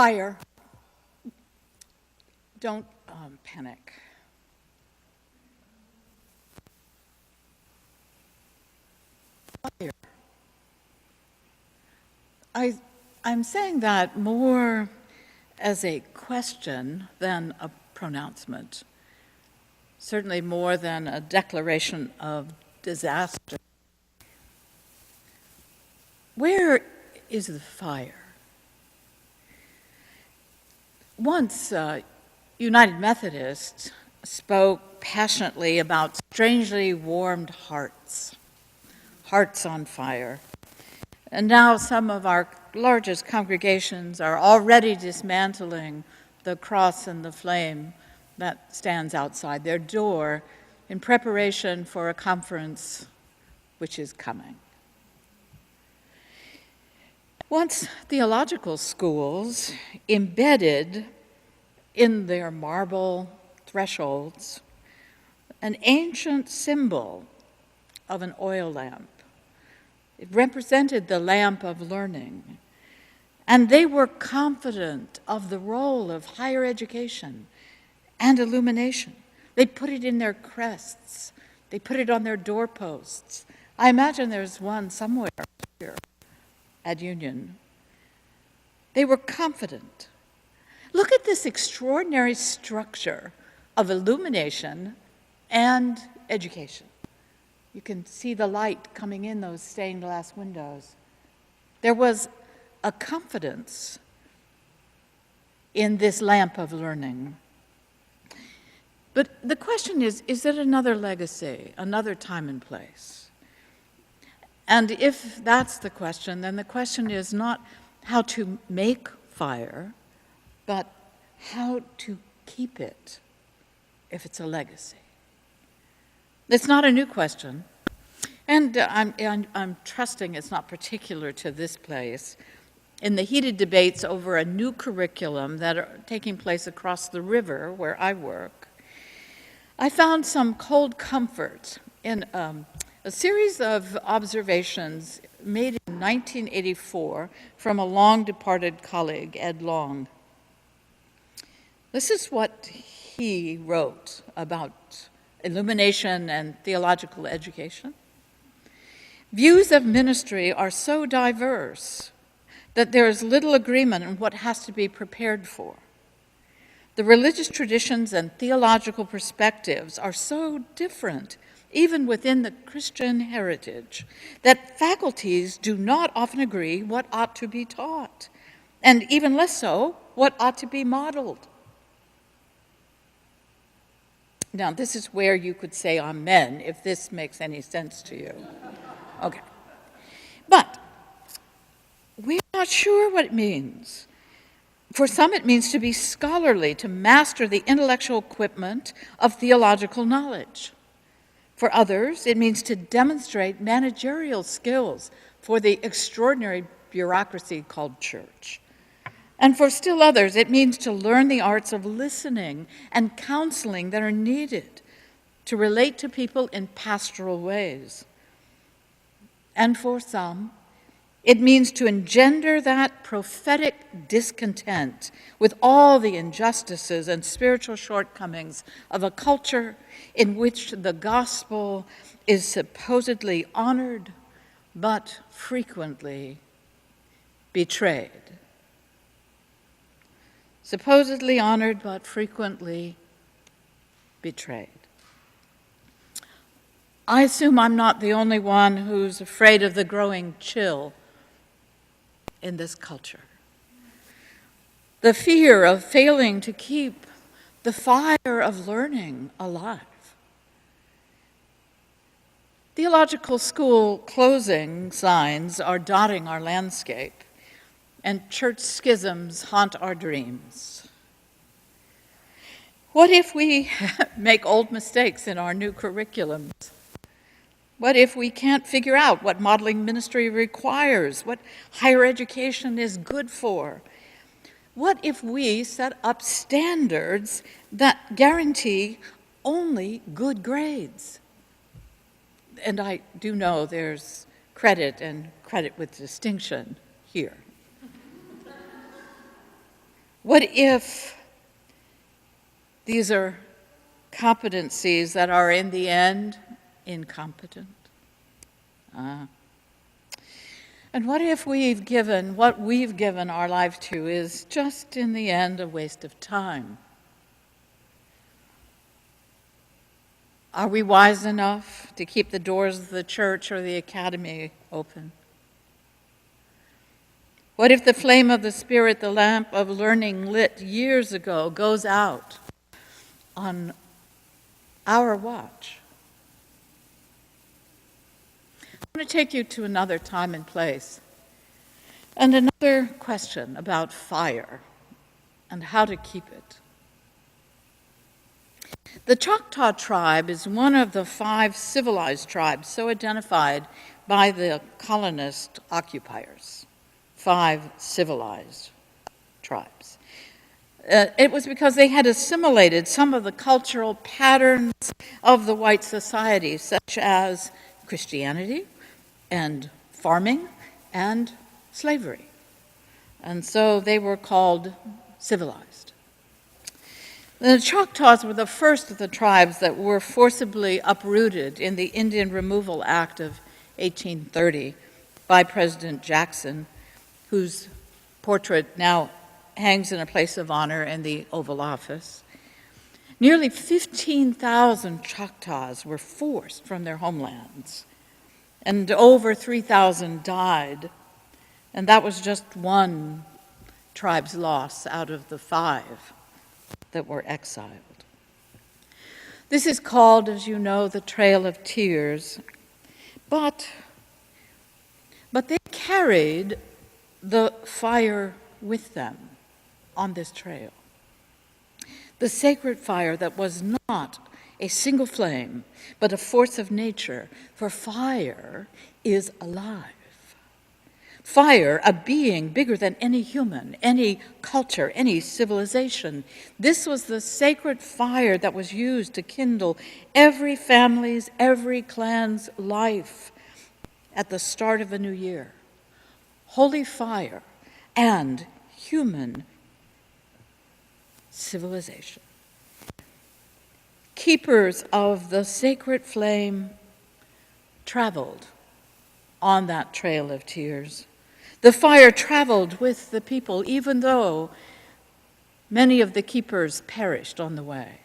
Fire. Don't panic. Fire. I'm saying that more as a question than a pronouncement, certainly more than a declaration of disaster. Where is the fire? Once, United Methodists spoke passionately about strangely warmed hearts, hearts on fire. And now some of our largest congregations are already dismantling the cross and the flame that stands outside their door in preparation for a conference which is coming. Once theological schools embedded in their marble thresholds an ancient symbol of an oil lamp. It represented the lamp of learning. And they were confident of the role of higher education and illumination. They put it in their crests. They put it on their doorposts. I imagine there's one somewhere here at Union. They were confident. Look at this extraordinary structure of illumination and education. You can see the light coming in those stained glass windows. There was a confidence in this lamp of learning. But the question is it another legacy, another time and place? And if that's the question, then the question is not how to make fire, but how to keep it if it's a legacy. It's not a new question, and I'm trusting it's not particular to this place. In the heated debates over a new curriculum that are taking place across the river where I work, I found some cold comfort in a series of observations made in 1984 from a long-departed colleague, Ed Long. This is what he wrote about illumination and theological education. Views of ministry are so diverse that there is little agreement on what has to be prepared for. The religious traditions and theological perspectives are so different, even within the Christian heritage, that faculties do not often agree what ought to be taught, and even less so, what ought to be modeled. Now, this is where you could say amen if this makes any sense to you. Okay. But we're not sure what it means. For some, it means to be scholarly, to master the intellectual equipment of theological knowledge. For others, it means to demonstrate managerial skills for the extraordinary bureaucracy called church. And for still others, it means to learn the arts of listening and counseling that are needed to relate to people in pastoral ways. And for some, it means to engender that prophetic discontent with all the injustices and spiritual shortcomings of a culture in which the gospel is supposedly honored, but frequently betrayed. Supposedly honored, but frequently betrayed. I assume I'm not the only one who's afraid of the growing chill in this culture. The fear of failing to keep the fire of learning alive. Theological school closing signs are dotting our landscape, and church schisms haunt our dreams. What if we make old mistakes in our new curriculums? What if we can't figure out what modeling ministry requires, what higher education is good for? What if we set up standards that guarantee only good grades? And I do know there's credit and credit with distinction here. What if these are competencies that are in the end incompetent? And what if what we've given our life to is just in the end a waste of time? Are we wise enough to keep the doors of the church or the academy open? What if the flame of the Spirit, the lamp of learning lit years ago, goes out on our watch? I want to take you to another time and place, and another question about fire and how to keep it. The Choctaw tribe is one of the 5 civilized tribes so identified by the colonist occupiers. 5 civilized tribes. It was because they had assimilated some of the cultural patterns of the white society, such as Christianity and farming and slavery. And so they were called civilized. The Choctaws were the first of the tribes that were forcibly uprooted in the Indian Removal Act of 1830 by President Jackson, whose portrait now hangs in a place of honor in the Oval Office. Nearly 15,000 Choctaws were forced from their homelands, and over 3,000 died, and that was just one tribe's loss out of the 5 that were exiled. This is called, as you know, the Trail of Tears, but they carried the fire with them on this trail. The sacred fire that was not a single flame, but a force of nature, for fire is alive. Fire, a being bigger than any human, any culture, any civilization. This was the sacred fire that was used to kindle every family's, every clan's life at the start of a new year. Holy fire and human civilization. Keepers of the sacred flame traveled on that trail of tears. The fire traveled with the people, even though many of the keepers perished on the way.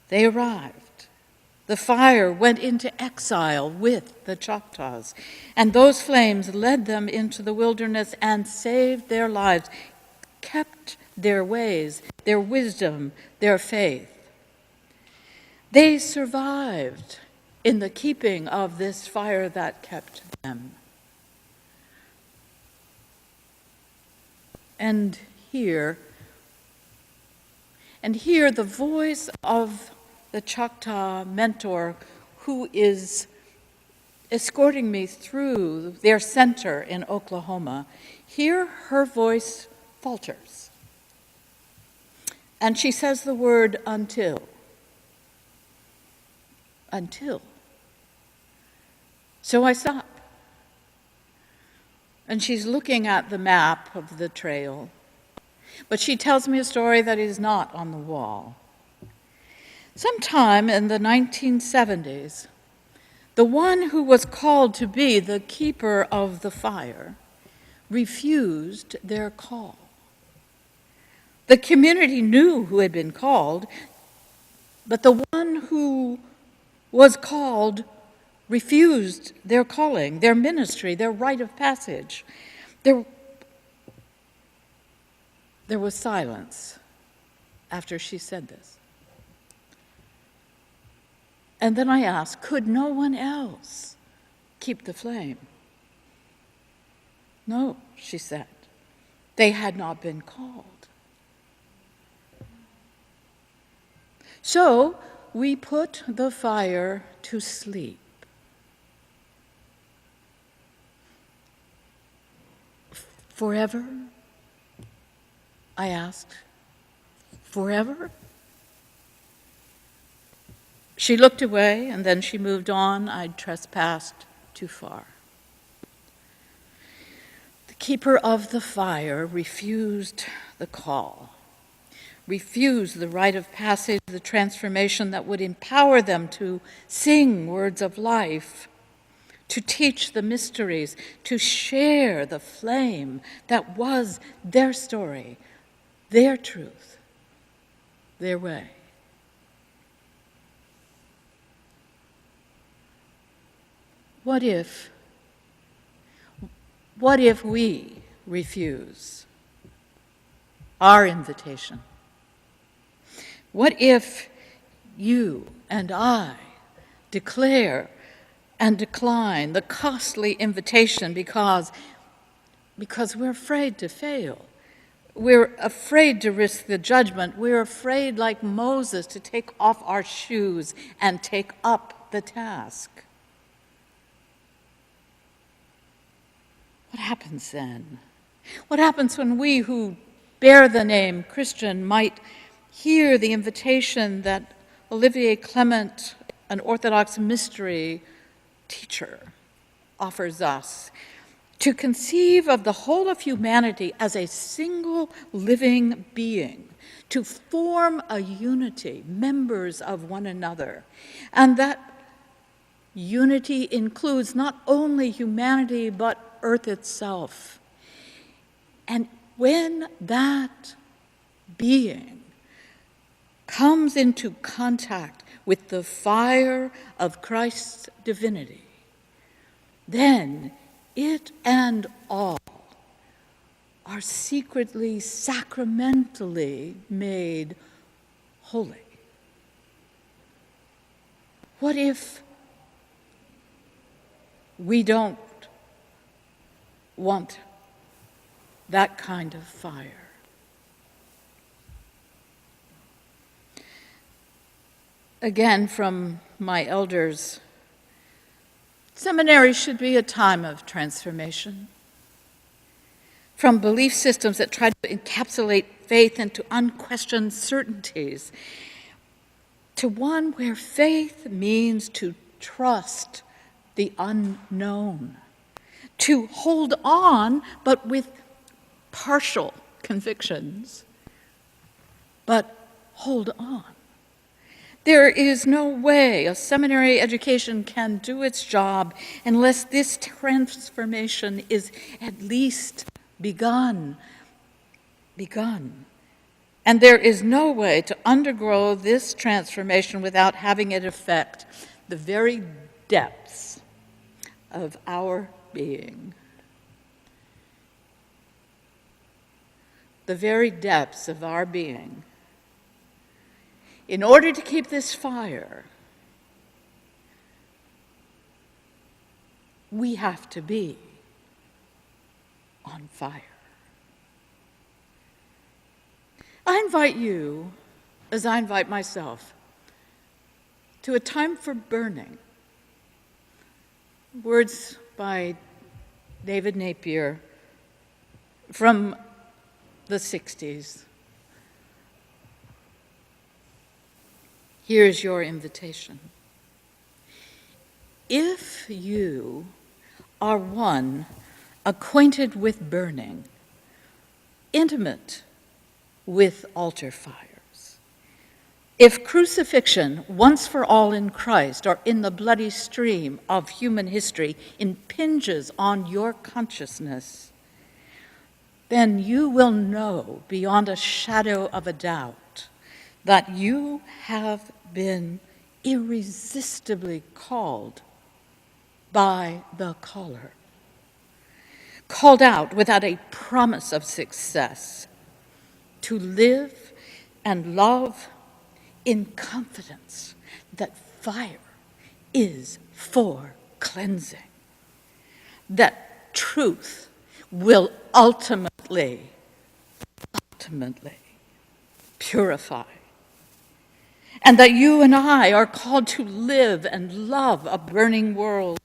They arrived. The fire went into exile with the Choctaws, and those flames led them into the wilderness and saved their lives, kept their ways, their wisdom, their faith. They survived in the keeping of this fire that kept them. And here the voice of the Choctaw mentor who is escorting me through their center in Oklahoma, here her voice falters. And she says the word until. Until. So I stop. And she's looking at the map of the trail. But she tells me a story that is not on the wall. Sometime in the 1970s, the one who was called to be the keeper of the fire refused their call. The community knew who had been called, but the one who was called refused their calling, their ministry, their rite of passage. There was silence after she said this. And then I asked, could no one else keep the flame? No, she said. They had not been called. So we put the fire to sleep. Forever? I asked. Forever? She looked away, and then she moved on. I'd trespassed too far. The keeper of the fire refused the call, refused the rite of passage, the transformation that would empower them to sing words of life, to teach the mysteries, to share the flame that was their story, their truth, their way. What if we refuse our invitation? What if you and I declare and decline the costly invitation because we're afraid to fail? We're afraid to risk the judgment. We're afraid, like Moses, to take off our shoes and take up the task. What happens then? What happens when we who bear the name Christian might hear the invitation that Olivier Clement, an Orthodox mystery teacher, offers us to conceive of the whole of humanity as a single living being, to form a unity, members of one another, and that unity includes not only humanity but Earth itself. And when that being comes into contact with the fire of Christ's divinity, then it and all are secretly, sacramentally made holy. What if we don't want that kind of fire? Again, from my elders, seminary should be a time of transformation. From belief systems that try to encapsulate faith into unquestioned certainties, to one where faith means to trust the unknown, to hold on, but with partial convictions, but hold on. There is no way a seminary education can do its job unless this transformation is at least begun. And there is no way to undergo this transformation without having it affect the very depths of our being. The very depths of our being. In order to keep this fire, we have to be on fire. I invite you, as I invite myself, to a time for burning. Words by David Napier from the 60s. Here's your invitation. If you are one acquainted with burning, intimate with altar fires, if crucifixion, once for all in Christ, or in the bloody stream of human history, impinges on your consciousness, then you will know beyond a shadow of a doubt that you have been irresistibly called by the caller, called out without a promise of success, to live and love in confidence that fire is for cleansing, that truth will ultimately purify, and that you and I are called to live and love a burning world.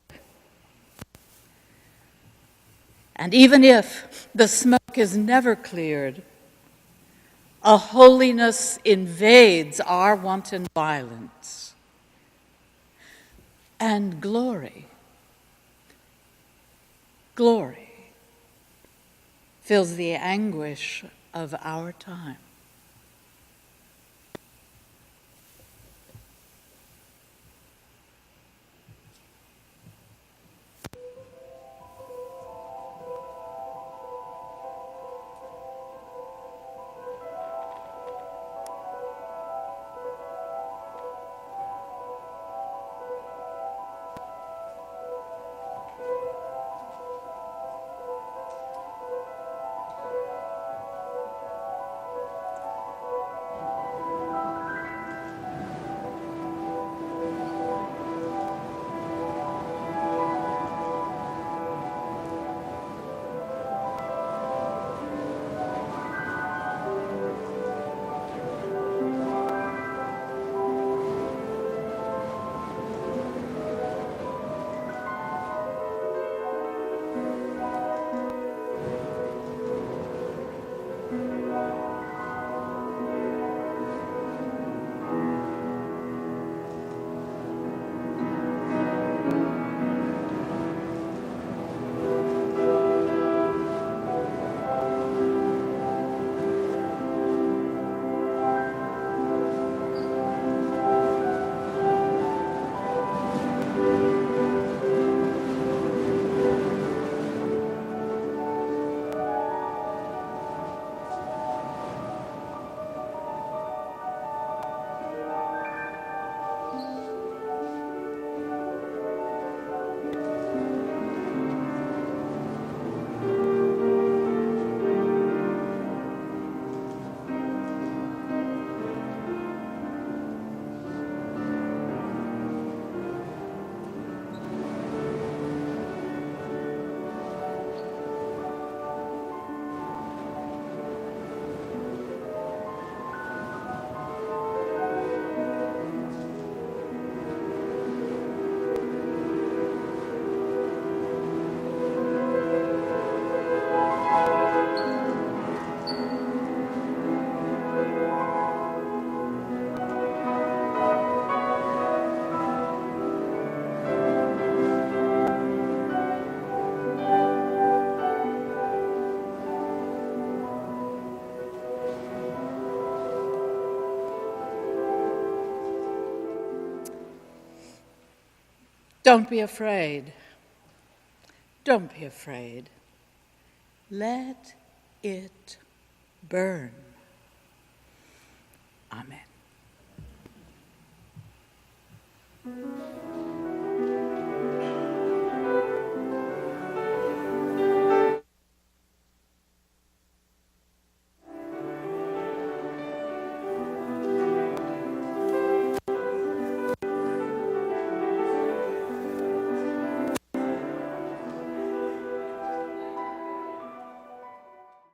And even if the smoke is never cleared, a holiness invades our wanton violence, and glory fills the anguish of our time. Don't be afraid. Don't be afraid. Let it burn. Amen.